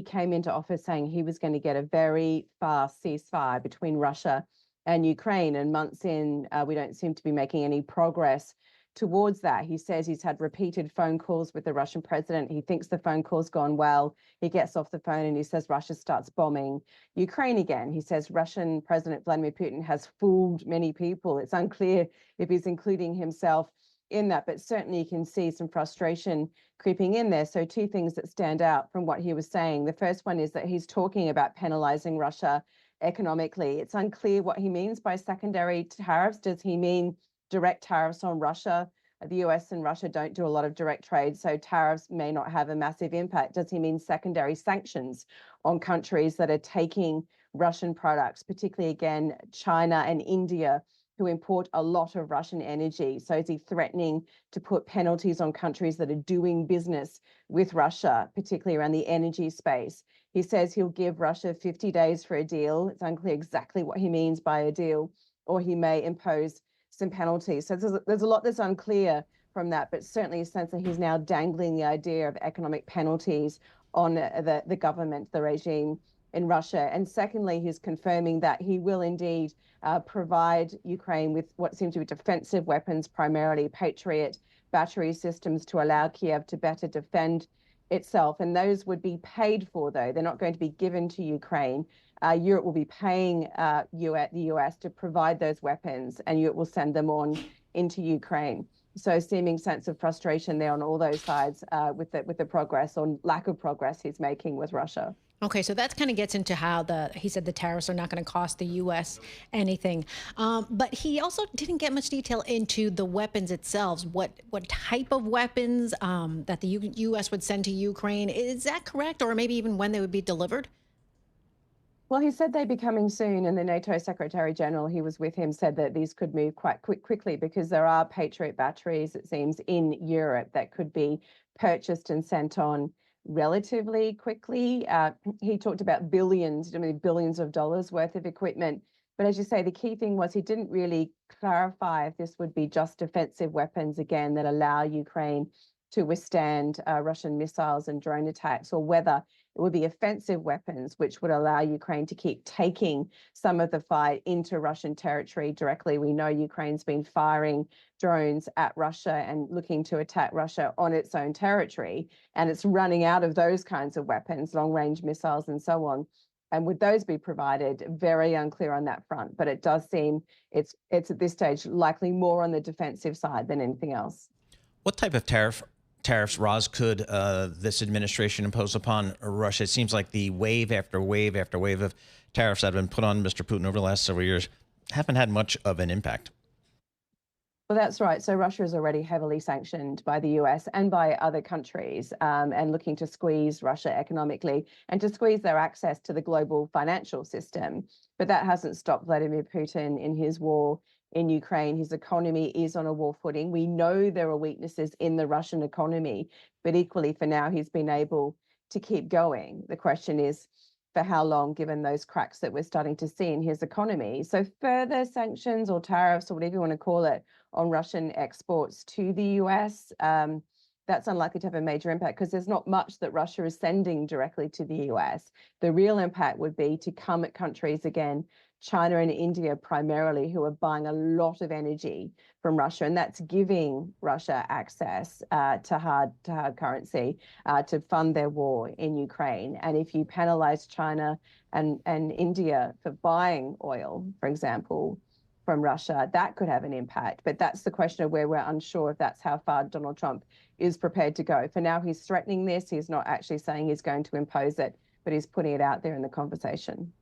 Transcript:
came into office saying he was going to get a very fast ceasefire between Russia and Ukraine, and months in, we don't seem to be making any progress towards that. He says he's had repeated phone calls with the Russian president. He thinks the phone call's gone well. He gets off the phone and he says Russia starts bombing Ukraine again. He says Russian President Vladimir Putin has fooled many people. It's unclear if he's including himself in that, but certainly you can see some frustration creeping in there. So two things that stand out from what he was saying. The first one is that he's talking about penalizing Russia economically. It's unclear what he means by secondary tariffs. Does he mean direct tariffs on Russia? The US and Russia don't do a lot of direct trade, so tariffs may not have a massive impact. Does he mean secondary sanctions on countries that are taking Russian products, particularly, again, China and India, who import a lot of Russian energy? So is he threatening to put penalties on countries that are doing business with Russia, particularly around the energy space? He says he'll give Russia 50 days for a deal. It's unclear exactly what he means by a deal, or he may impose some penalties. So there's a lot that's unclear from that, but certainly a sense that he's now dangling the idea of economic penalties on the government, the regime in Russia. And secondly, he's confirming that he will indeed provide Ukraine with what seem to be defensive weapons, primarily Patriot battery systems, to allow Kyiv to better defend itself. And those would be paid for, though. They're not going to be given to Ukraine. Europe will be paying the US to provide those weapons, and Europe will send them on into Ukraine. So seeming sense of frustration there on all those sides with the progress or lack of progress he's making with Russia. Okay, so that kind of gets into how he said the tariffs are not going to cost the U.S. anything. But he also didn't get much detail into the weapons itself. What type of weapons that the U.S. would send to Ukraine? Is that correct? Or maybe even when they would be delivered? Well, he said they'd be coming soon, and the NATO Secretary General, he was with him, said that these could move quite quickly because there are Patriot batteries, it seems, in Europe that could be purchased and sent on relatively quickly. He talked about billions of dollars worth of equipment. But as you say, the key thing was he didn't really clarify if this would be just defensive weapons, again, that allow Ukraine to withstand Russian missiles and drone attacks, or whether it would be offensive weapons, which would allow Ukraine to keep taking some of the fight into Russian territory directly. We know Ukraine's been firing drones at Russia and looking to attack Russia on its own territory, and it's running out of those kinds of weapons, long-range missiles and so on. And would those be provided? Very unclear on that front, but it does seem it's at this stage likely more on the defensive side than anything else. What type of tariffs, Roz, could this administration impose upon Russia? It seems like the wave after wave after wave of tariffs that have been put on Mr. Putin over the last several years haven't had much of an impact. Well, that's right. So Russia is already heavily sanctioned by the US and by other countries, and looking to squeeze Russia economically and to squeeze their access to the global financial system. But that hasn't stopped Vladimir Putin in his war in Ukraine. His economy is on a war footing. We know there are weaknesses in the Russian economy, but equally for now, he's been able to keep going. The question is, for how long, given those cracks that we're starting to see in his economy? So further sanctions or tariffs or whatever you want to call it on Russian exports to the US, that's unlikely to have a major impact because there's not much that Russia is sending directly to the US. The real impact would be to come at countries, again, China and India primarily, who are buying a lot of energy from Russia, and that's giving Russia access to hard currency to fund their war in Ukraine. And if you penalize China and India for buying oil, for example, from Russia, that could have an impact. But that's the question of where we're unsure if that's how far Donald Trump is prepared to go. For now, he's threatening this. He's not actually saying he's going to impose it, but he's putting it out there in the conversation.